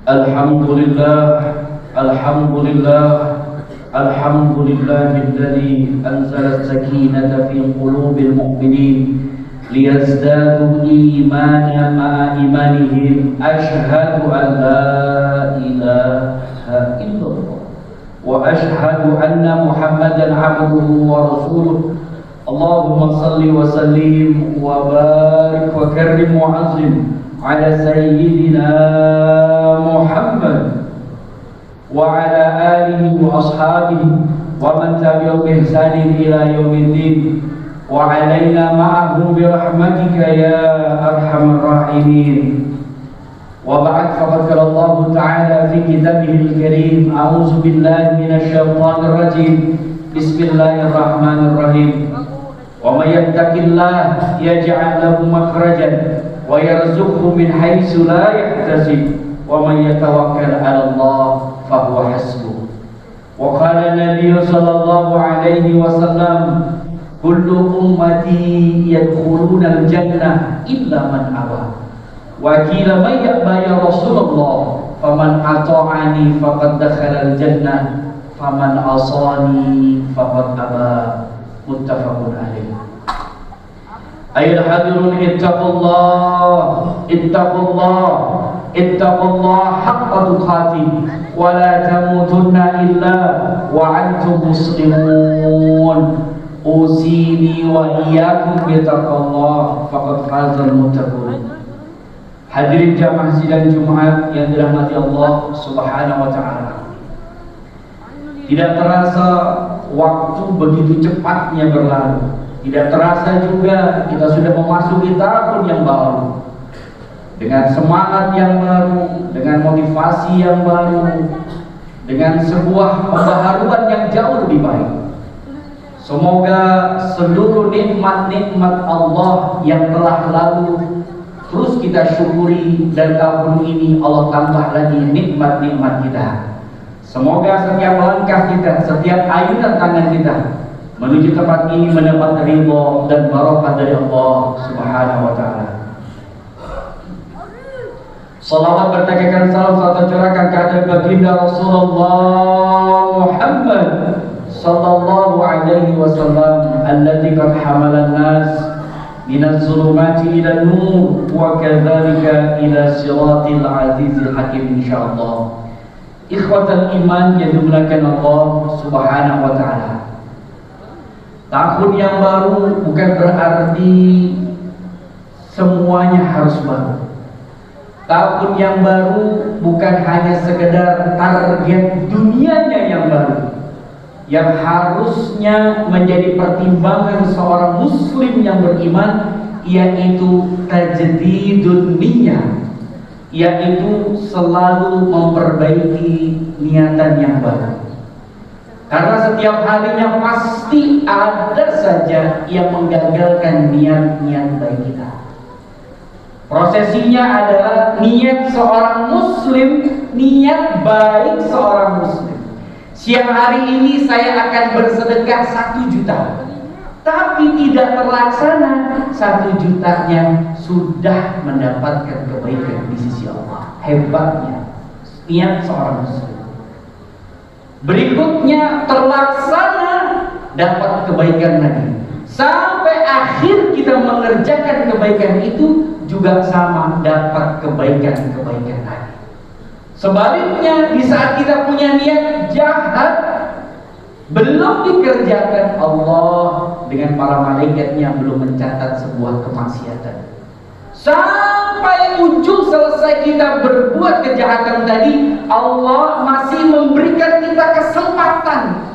Alhamdulillah, Alhamdulillah, Alhamdulillahilladzi anzala as-sakinata fi qulubil mu'minin liyazdadu imanan ma'a imanihim. Asyhadu an la ilaha illallah wa asyhadu anna Muhammadan abduhu wa rasuluh. Allahumma salli wa sallim wa barik wa karrim wa azim ala sayyidina Muhammad wa ala alihi wa ashabihi wa man tabi'ahum bi ihsanin ila yaumiddin wa alaina ma'ahum bi rahmatika ya arhamar rahimin. Wa ba'd, faqad qala Allah ta'ala fi kitabihil karim, a'udzu billahi minasy syaithanir rajim. Bismillahirrahmanirrahim. Wa may yattaqillah yaj'al lahu makhrajan wa yarzuqhu min haitsu la yahtasib wa man yatawakkal 'ala Allah fa huwa hasbuh. Wa qala Nabi sallallahu alaihi wasallam, kullu ummati yadkhuluna al-jannah illa man aba. Wa qila may ya'ba ya Rasulullah, faman ata'ani faqad dakhala al-jannah faman asani faqad aba. Muttafaqun alaih. Ayuhal hadirun, ittaqullah, ittaqullah, ittaqullah haqqa tuqatih wa la tamutunna illa wa antum muslimun. Usini wa iyyakum bittaqullah, faqad fazal muttaqun. Hadirin jamaah sidang Jumat yang dirahmati Allah Subhanahu wa taala. Tidak terasa waktu begitu cepatnya berlalu. Tidak terasa juga kita sudah memasuki tahun yang baru, dengan semangat yang baru, dengan motivasi yang baru, dengan sebuah pembaharuan yang jauh lebih baik. Semoga seluruh nikmat-nikmat Allah yang telah lalu terus kita syukuri, dan tahun ini Allah tambah lagi nikmat-nikmat kita. Semoga setiap langkah kita, setiap ayunan tangan kita menuju tempat ini mendapat ridha dan barokah dari Allah Subhanahu wa taala. Salawat bertegakan salam serta curahkan kehadirat baginda Rasulullah Muhammad sallallahu alaihi wasallam, alladzi qad hamalan nas minaz zulumati ila nur wa kadzalika ila siratil azizil hakim insyaallah. Ikhwatal iman yang dimuliakan Allah Subhanahu wa taala. Tahun yang baru bukan berarti semuanya harus baru. Tahun yang baru bukan hanya sekedar target dunianya yang baru, yang harusnya menjadi pertimbangan seorang muslim yang beriman, yaitu tajdidun niyyah, yaitu selalu memperbaiki niatan yang baru. Karena setiap harinya pasti ada saja yang menggagalkan niat-niat baik kita. Prosesinya adalah niat seorang muslim, niat baik seorang muslim. Siang hari ini saya akan bersedekah 1 juta, tapi tidak terlaksana. 1 jutanya sudah mendapatkan kebaikan di sisi Allah. Hebatnya niat seorang muslim. Berikutnya terlaksana, dapat kebaikan lagi. Sampai akhir kita mengerjakan kebaikan itu juga sama, dapat kebaikan-kebaikan lagi. Sebaliknya, di saat kita punya niat jahat, belum dikerjakan, Allah dengan para malaikatnya belum mencatat sebuah kemaksiatan. Sampai ujung selesai kita berbuat kejahatan tadi, Allah masih memberikan kita kesempatan.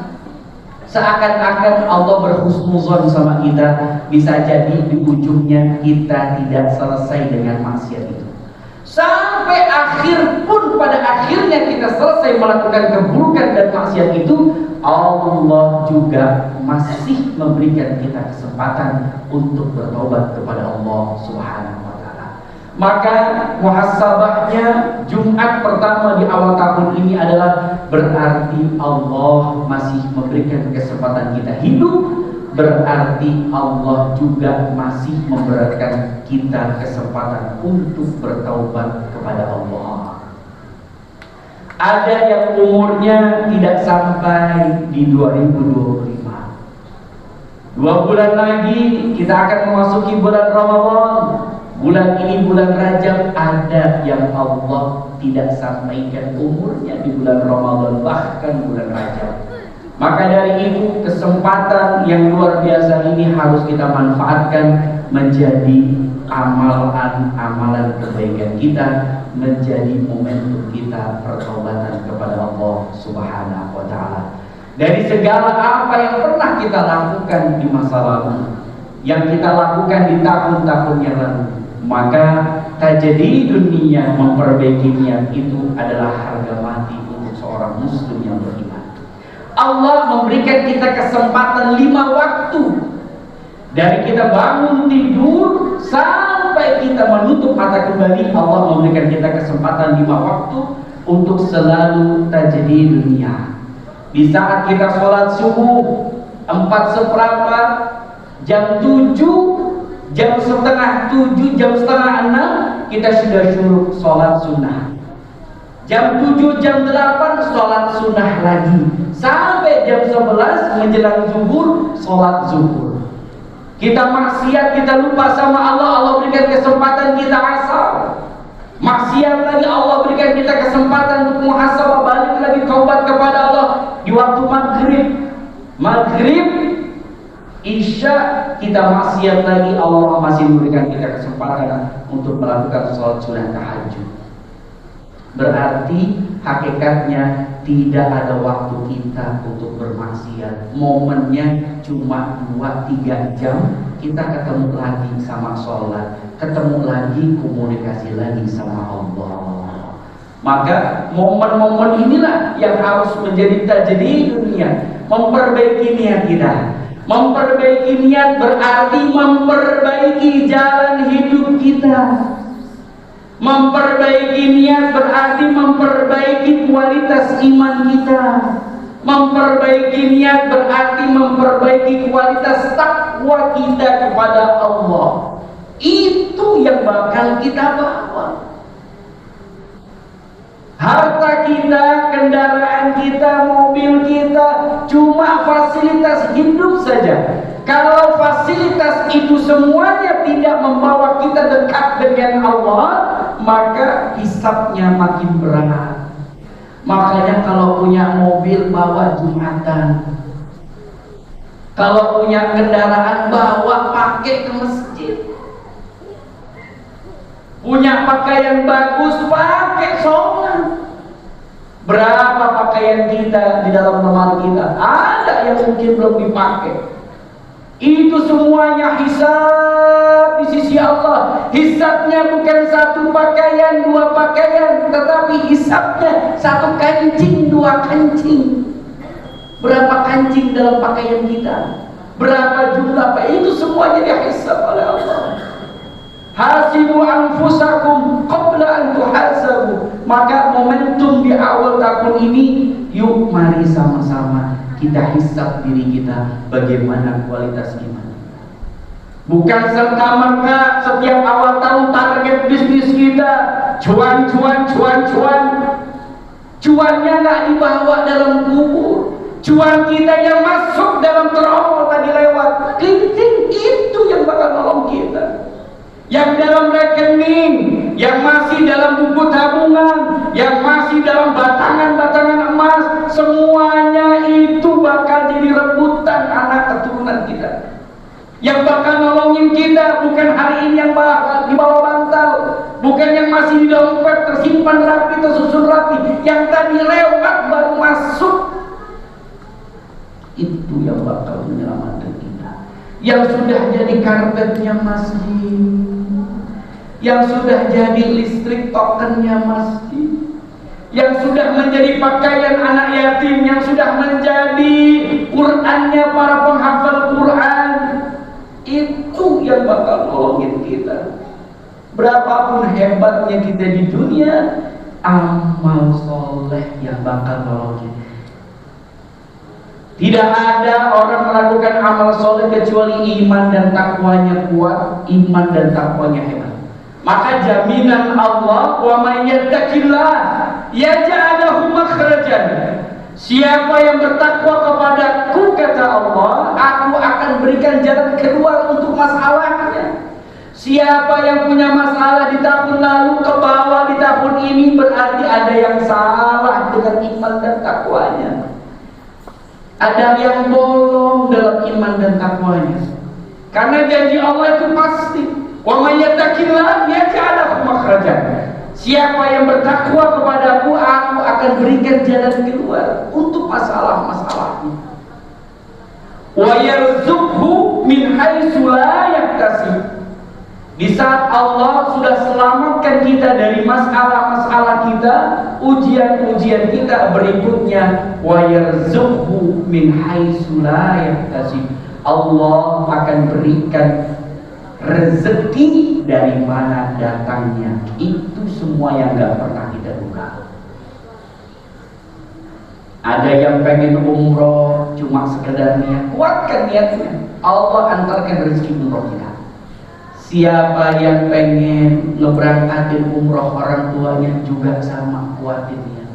Seakan-akan Allah berhusnuzon sama kita. Bisa jadi di ujungnya kita tidak selesai dengan maksiat itu. Sampai akhir pun, pada akhirnya kita selesai melakukan keburukan dan maksiat itu, Allah juga masih memberikan kita kesempatan untuk bertobat kepada Allah Subhanahu wa taala. Maka muhasabahnya Jumat pertama di awal tahun ini adalah berarti Allah masih memberikan kesempatan kita hidup, berarti Allah juga masih memberikan kita kesempatan untuk bertaubat kepada Allah. Ada yang umurnya tidak sampai di 2025. 2 bulan lagi kita akan memasuki bulan Ramadan. Bulan ini bulan Rajab. Ada yang Allah tidak sampaikan umurnya di bulan Ramadan, bahkan bulan Rajab. Maka dari itu kesempatan yang luar biasa ini harus kita manfaatkan menjadi amalan kebaikan kita, menjadi momentum kita pertobatan kepada Allah Subhanahu wa Ta'ala. Dari segala apa yang pernah kita lakukan di masa lalu, yang kita lakukan di tahun-tahun yang lalu, maka tajdidun niyah, memperbaiki niat itu adalah harga mati untuk seorang muslim yang beriman. Allah memberikan kita kesempatan 5 waktu. Dari kita bangun tidur sampai kita menutup mata kembali, Allah memberikan kita kesempatan 5 waktu untuk selalu tajdidun niyah. Di saat kita sholat subuh 4:15, jam 7, jam setengah 7, jam setengah 6 kita sudah syuruk sholat sunnah. Jam 7, jam 8 sholat sunnah lagi. Sampai jam 11 menjelang zuhur sholat zuhur. Kita maksiat, kita lupa sama Allah, Allah berikan kesempatan kita asar. Maksiat lagi, Allah berikan kita kesempatan untuk muhasabah, balik lagi taubat kepada Allah di waktu maghrib, isya kita maksiat lagi, Allah masih memberikan kita kesempatan untuk melakukan sholat sunnah tahajud. Berarti hakikatnya tidak ada waktu kita untuk bermaksiat. Momennya cuma 2-3 jam, kita ketemu lagi sama sholat, ketemu lagi komunikasi lagi sama Allah. Maka momen-momen inilah yang harus menjadi tajdidun niyah, memperbaiki niat kita. Memperbaiki niat berarti memperbaiki jalan hidup kita. Memperbaiki niat berarti memperbaiki kualitas iman kita. Memperbaiki niat berarti memperbaiki kualitas takwa kita kepada Allah. Itu yang bakal kita bawa. Harta kita, kendaraan kita, mobil kita cuma fasilitas hidup saja. Kalau fasilitas itu semuanya tidak membawa kita dekat dengan Allah, maka hisabnya makin berat. Makanya kalau punya mobil bawa Jumatan, kalau punya kendaraan bawa pakai ke masjid, punya pakaian bagus pakai sholat. Berapa pakaian kita di dalam lemari kita? Ada yang mungkin belum dipakai. Itu semuanya hisab di sisi Allah. Hisabnya bukan 1 pakaian, 2 pakaian, tetapi hisabnya 1 kancing, 2 kancing. Berapa kancing dalam pakaian kita? Berapa jumlah pakaian? Itu semuanya dihisab oleh Allah. Hasibu anfusakum qabla an tuhasabu. Maka momentum di awal tahun ini, yuk mari sama-sama kita hisab diri kita, bagaimana kualitas iman. Bukan serta-merta setiap awal tahun target bisnis kita cuan. Cuannya nggak dibawa dalam kubur. Cuan kita yang masuk dalam terowongan tadi lewat klinting, itu yang bakal nolong kita. Yang dalam rekening, yang masih dalam buku tabungan, yang masih dalam batangan-batangan emas, semuanya itu bakal jadi rebutan anak keturunan kita. Yang bakal nolongin kita bukan hari ini yang di bawah bantal, bukan yang masih di dompet tersimpan rapi, tersusun rapi, yang tadi lewat baru masuk. Itu yang bakal menyelamatkan kita. Yang sudah jadi karpetnya masjid, yang sudah jadi listrik tokennya masjid, yang sudah menjadi pakaian anak yatim, yang sudah menjadi Qur'annya para penghafal Qur'an, itu yang bakal nolongin kita. Berapapun hebatnya kita di dunia, amal soleh yang bakal nolongin. Tidak ada orang melakukan amal soleh kecuali iman dan takwanya kuat, iman dan takwanya hebat. Maka jaminan Allah, wa may yattaqillah yaj'alahu makhrajan. Siapa yang bertakwa kepadaku, kata Allah, aku akan berikan jalan keluar untuk masalahnya. Siapa yang punya masalah di tahun lalu ke bawah di tahun ini, berarti ada yang salah dengan iman dan takwanya. Ada yang bolong dalam iman dan takwanya. Karena janji Allah itu pasti. Wa may yattaqillah yaj'al lahu makhrajan. Siapa yang bertakwa kepadaku, aku akan berikan jalan keluar untuk masalah-masalahnya. Wa yarzuqhu min haitsu la yahtasib. Di saat Allah sudah selamatkan kita dari masalah-masalah kita, ujian-ujian kita berikutnya, wa yarzuqhu min haitsu la yahtasib. Allah akan berikan rezeki dari mana datangnya. Itu semua yang gak pernah kita duga. Ada yang pengen umroh cuma sekedar niat, kuatkan niatnya, Allah antarkan rezeki umroh kita. Siapa yang pengen ngeberangkatin umroh orang tuanya juga sama, kuatin niat.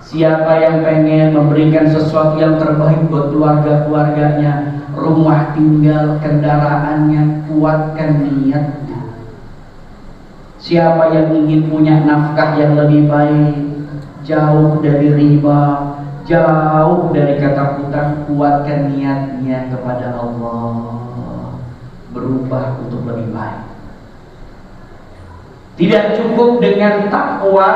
Siapa yang pengen memberikan sesuatu yang terbaik buat keluarga-keluarganya, rumah tinggal, kendaraannya, kuatkan niatnya. Siapa yang ingin punya nafkah yang lebih baik, jauh dari riba, jauh dari kata hutang, kuatkan niatnya kepada Allah, berubah untuk lebih baik. Tidak cukup dengan takwa,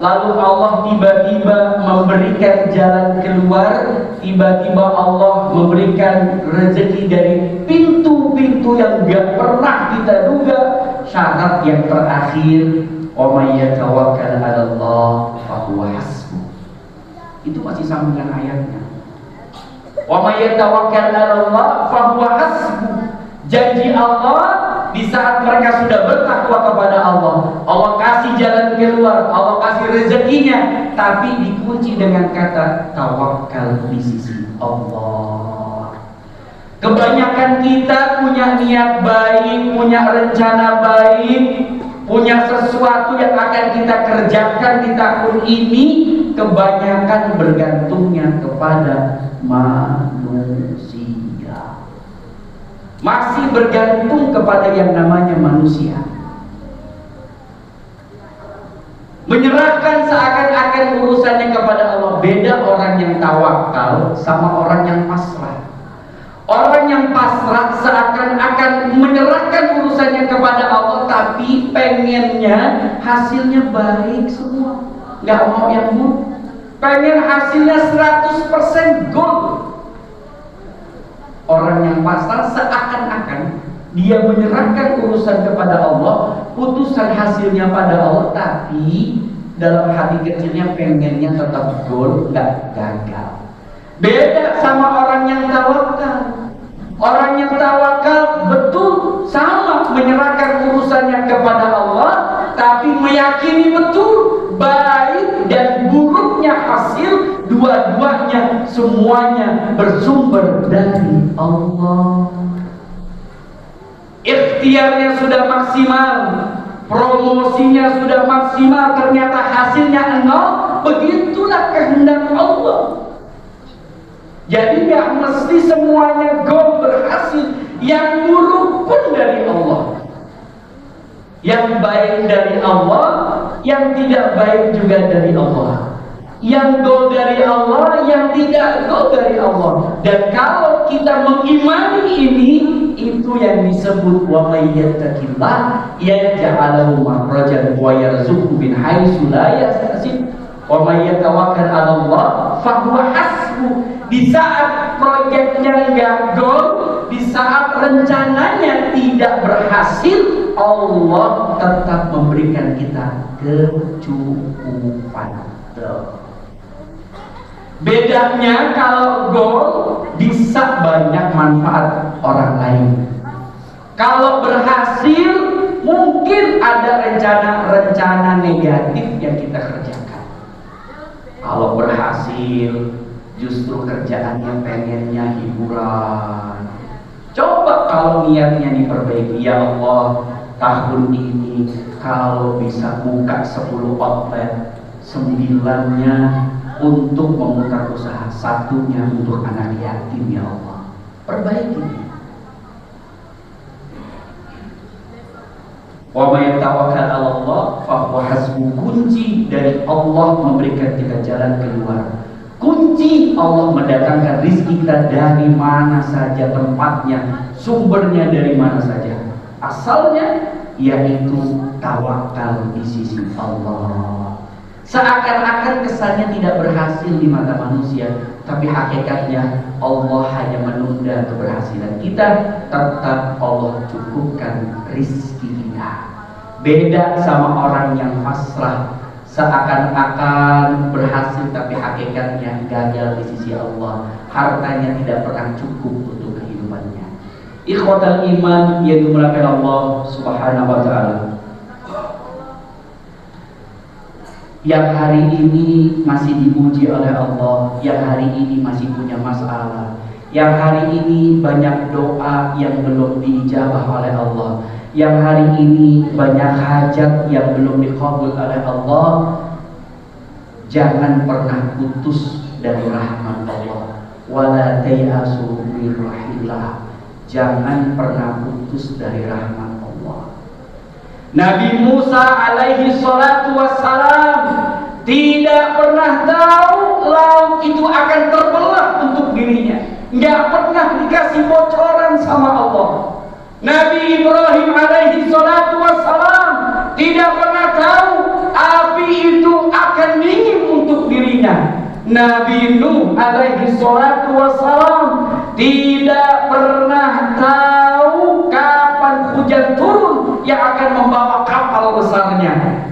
lalu Allah tiba-tiba memberikan jalan keluar, tiba-tiba Allah memberikan rezeki dari pintu-pintu yang gak pernah kita duga. Syarat yang terakhir, wa may yatawakkal 'ala Allah fa huwa hasbuh. Itu masih sambungan ayatnya. Wa may yatawakkal 'ala Allah fa huwa hasbuh. Janji Allah di saat mereka sudah bertakwa kepada Allah, Allah kasih jalan keluar, Allah kasih rezekinya, tapi dikunci dengan kata tawakal di sisi Allah. Kebanyakan kita punya niat baik, punya rencana baik, punya sesuatu yang akan kita kerjakan di tahun ini, kebanyakan bergantungnya kepada manusia. Masih bergantung kepada yang namanya manusia. Menyerahkan seakan-akan urusannya kepada Allah. Beda orang yang tawakal sama orang yang pasrah. Orang yang pasrah seakan-akan menyerahkan urusannya kepada Allah, tapi pengennya hasilnya baik semua, nggak mau yang buruk. Pengen hasilnya 100% gold. Orang yang pasrah seakan-akan dia menyerahkan urusan kepada Allah, putusan hasilnya pada Allah, tapi dalam hati kecilnya pengennya tetap gol, nggak gagal. Beda sama orang yang tawakal. Orang yang tawakal betul sama menyerahkan urusannya kepada Allah, tapi meyakini betul baik dan buruknya hasil dua-duanya semuanya bersumber dari Allah. Ikhtiarnya sudah maksimal, promosinya sudah maksimal, ternyata hasilnya nol. Begitulah kehendak Allah. Jadi gak mesti semuanya goal berhasil. Yang buruk pun dari Allah, yang baik dari Allah, yang tidak baik juga dari Allah. Yang goal dari Allah, yang tidak goal dari Allah. Dan kalau kita mengimani ini, itu yang disebut wa may yattaqillah yaj'al lahu makhrajan wa yarzuqhu min haitsu la yahtasib wa may yatawakkal 'ala Allah fa huwa hasbuh. Di saat proyeknya enggak goal, di saat rencananya tidak berhasil, Allah tetap memberikan kita kecukupan. Bedanya kalau goal bisa banyak manfaat orang lain. Kalau berhasil mungkin ada rencana-rencana negatif yang kita kerjakan. Kalau berhasil justru kerjaannya pengennya hiburan. Coba kalau niatnya diperbaiki, ya Allah, tahun ini kalau bisa buka 10 outlet, 9-nya untuk memutar usaha, 1-nya untuk anak yatim. Ya Allah, perbaiki. Wa may tawakkal 'ala Allah fa huwa hasbuh. Kunci dari Allah memberikan kita jalan keluar. Kunci Allah mendatangkan rizki kita dari mana saja tempatnya, sumbernya dari mana saja. Asalnya yaitu tawakal di sisi Allah. Seakan-akan kesannya tidak berhasil di mata manusia, tapi hakikatnya Allah hanya menunda keberhasilan kita. Tetap Allah cukupkan rizki kita. Beda sama orang yang pasrah, seakan-akan berhasil tapi hakikatnya gagal di sisi Allah. Hartanya tidak pernah cukup untuk kehidupannya. Ikhwatal iman yang dimuliakan Allah Subhanahu wa ta'ala, yang hari ini masih dipuji oleh Allah, yang hari ini masih punya masalah, yang hari ini banyak doa yang belum diijabah oleh Allah, yang hari ini banyak hajat yang belum dikabul oleh Allah, jangan pernah putus dari rahmat Allah. Wala tayasu min rahillah, jangan pernah putus dari rahmat Allah. Nabi Musa alaihi salatu wassalam tidak pernah tahu laut itu akan terbelah untuk dirinya, nggak pernah dikasih bocoran sama Allah. Nabi Ibrahim alaihi salatu wassalam tidak pernah tahu api itu akan dingin untuk dirinya. Nabi Nuh alaihi salatu wassalam tidak pernah tahu kapan hujan turun yang akan membawa kapal besarnya.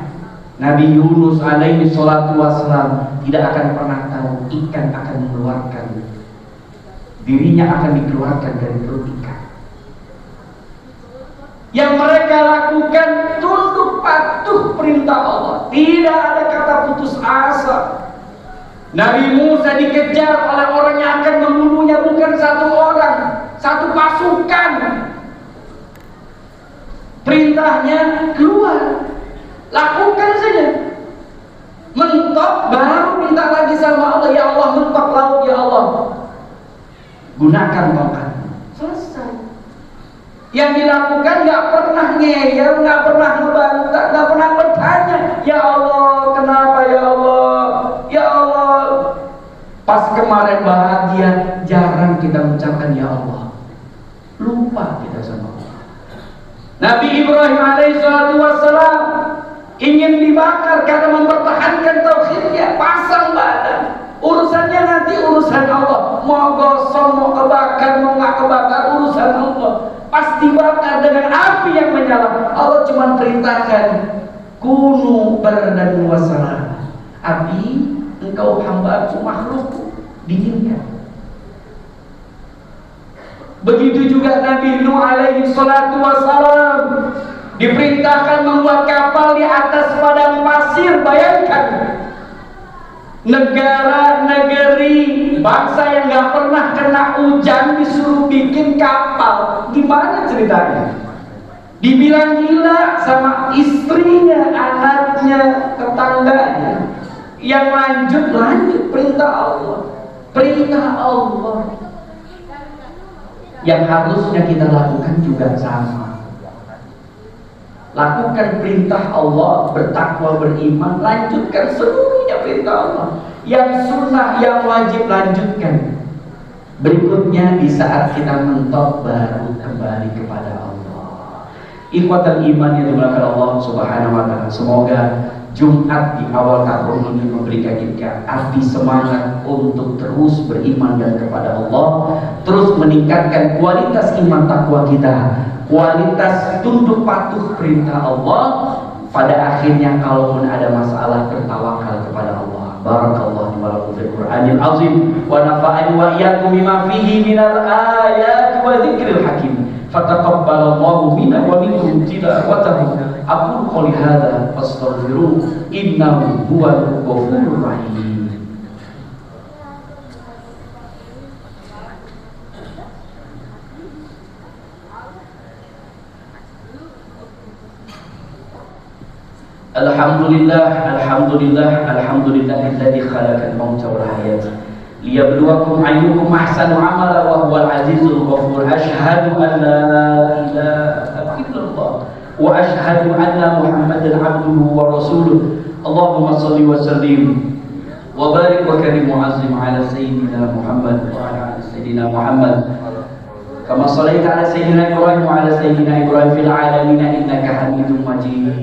Nabi Yunus alaihi salatu wassalam tidak akan pernah tahu ikan akan mengeluarkan dirinya, akan dikeluarkan dari perut ikan. Yang mereka lakukan tunduk patuh perintah Allah, tidak ada kata putus asa. Nabi Musa dikejar oleh orang yang akan membunuhnya, bukan satu orang, satu pasukan. Perintahnya keluar, lakukan saja. Mentok baru minta lagi sama Allah, ya Allah mentok laut, ya Allah gunakan tongkat. Selesai. Yang dilakukan nggak pernah ngeyel, nggak pernah ngebantah, nggak pernah bertanya, ya Allah kenapa, ya Allah, ya Allah. Pas kemarin bahagia jarang kita mengucapkan ya Allah, lupa kita sama Allah. Nabi Ibrahim alaihissalatu wassalam ingin dibakar karena mempertahankan tauhidnya, pasang badan. Urusannya nanti urusan Allah, mau gosong, mau kebakar, mau nggak kebakar, urusan Allah. Pasti bakar dengan api yang menyala. Allah cuma perintahkan kunu bardan wa salam. Api, engkau hamba-Ku, makhlukku, dinginkan. Begitu juga Nabi Nuh alaihi salatu wassalam diperintahkan membuat kapal di atas padang pasir. Bayangkan, negara, negeri, bangsa yang gak pernah kena hujan disuruh bikin kapal. Gimana ceritanya? Dibilang gila sama istrinya, anaknya, tetangganya. Yang lanjut perintah Allah. Perintah Allah. Yang harusnya kita lakukan juga sama. Lakukan perintah Allah, bertakwa, beriman, lanjutkan seluruhnya perintah Allah. Yang sunnah, yang wajib, lanjutkan. Berikutnya di saat kita mentok baru kembali kepada Allah. Ikhwatal iman yang dimuliakan Allah Subhanahu wa ta'ala, semoga Jumat di awal tahun ini memberikan kita api semangat untuk terus beriman dan kepada Allah, terus meningkatkan kualitas iman takwa kita, kualitas tunduk patuh perintah Allah. Pada akhirnya kalaupun ada masalah, bertawakal kepada Allah. Barakallahu wa lakum fil Qur'anil azim wa nafa'ani wa iyyakum bima fihi minal ayati wa dzikril hakim. Fataqabbalallahu minna wa minkum tilawatahu. Aqulu qouli hadza fastaghfiruhu innahu huwal ghafurur rahim. Alhamdulillah, alhamdulillah, alhamdulillahilladzi khalaqal mauta wal hayata liyabluwakum ayyukum ahsanu amala wa huwal azizul ghafur. Asyhadu an la ilaha illallah wa asyhadu anna Muhammadan abduhu wa rasuluh. Allahumma shalli wa sallim wa barik wa karim wa azim ala sayyidina Muhammad wa ala ali sayyidina Muhammad kama shallaita ala sayyidina Ibrahim wa ala sayyidina Ibrahim fil alamin innaka Hamidum Majid.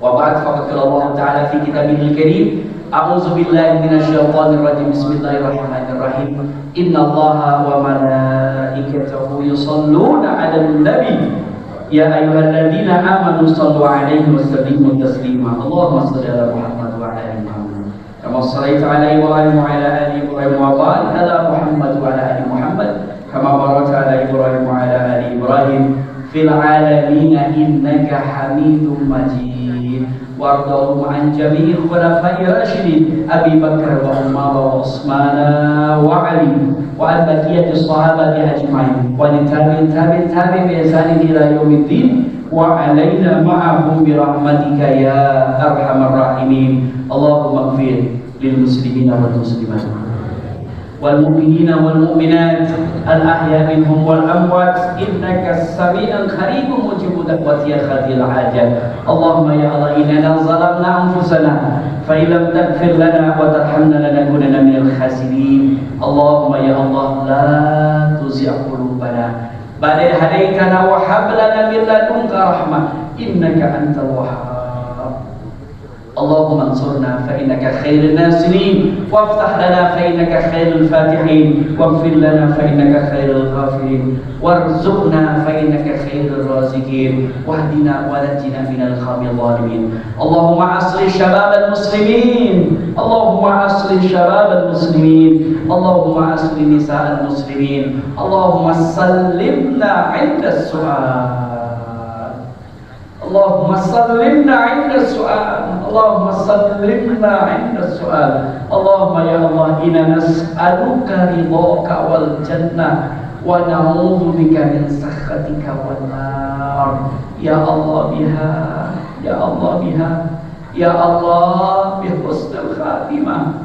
Wa ba'd, faqad qala Allah ta'ala fi kitabihil karim, a'udzu billahi minasyaitonir rajim, bismillahirrahmanirrahim, innallaha wa malaikatahu yusholluna 'alan nabi ya ayyuhalladzina amanu shallu 'alaihi wa sallimu taslima. Allahumma shalli ala Muhammad wa ala ali Muhammad kama shallaita ala Ibrahim wa ala ali Ibrahim wa barik ala Muhammad wa ala ali Muhammad kama barakta ala Ibrahim wa ala ali Ibrahim fil alamin innaka Hamidum Majid. Warḍahum an jami'il khulafai rasyidin Abi Bakar wa Umar wa Utsman wa Ali wa an baqiyatis sahabati ajma'in wa tabi'in bi ihsan ila yaumiddin wa alaina ma'ahum bi rahmatika ya arhamar rahimin. Allahumma ighfir lil muslimina wal muslimat wal mu'minina wal mu'minat al ahya minhum wal amwat innaka sami'un qaribun mujibud da'wati ya khadil hajat. Allahumma ya Allah, inna zalamna anfusana fa in lam taghfir lana wa tarhamna lanakunanna minal khasirin. Allahumma ya Allah, la tuzigh qulubana ba'da idh hadaytana wa hab lana min ladunka rahmah innaka antal wahhab. Allahumma ansurna fa innaka khairun nasirin waftah lana fa innaka khairul fatihin waghfir lana fa innaka khairul ghafirin warzuqna fa innaka khairur raziqin wahdina wa najina minal qawmil zalimin. Allahumma asli syababal muslimin, Allahumma asli syababal muslimin, Allahumma asli nisa'al muslimin, Allahumma sallimna 'inda su'al, Allahumma sallimna 'inda su'al, Allahumma sallimna 'inda su'al. Allahumma ya Allah, inna nas'aluka ridhaka wal jannah wa na'udzu bika min sakhatika wan nar. Ya Allah biha, ya Allah biha, ya Allah bi husnil khatimah,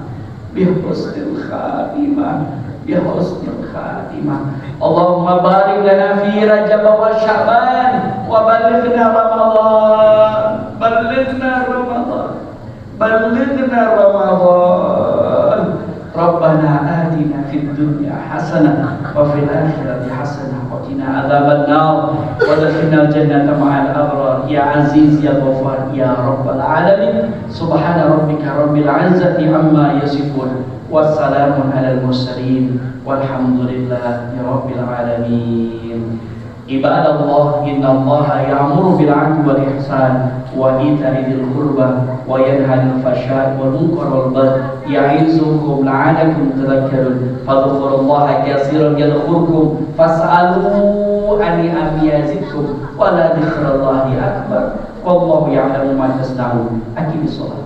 bi husnil khatimah, bi husnil khatimah. Allahumma barik lana fi Rajab wa Sya'ban wa ballighna Ramadan, ballighna Ramadan, ballighna Ramadan. Rabbana atina fid dunya hasanah wa fil akhirati hasanah wa qina adzaban nar wa adkhilna jannata ma'al abrar ya aziz ya ghafar ya rabbal alamin. Subhana rabbika rabbil izzati amma yasifun wassalamun alal mursalin walhamdulillahi rabbil alamin. Ibadallah, innallaha ya'muru bil 'adli wal ihsan wa ita'i dzil qurba wa yanha 'anil fahsya'i wal munkari wal baghi ya'izukum la'allakum tadhakkarun. Fadhkurullaha katsiran yadhkurkum fas'alu an yazidkum wa la dzikrallahi akbar wallahu ya'lamu ma tasna'un. Aqimis shalah.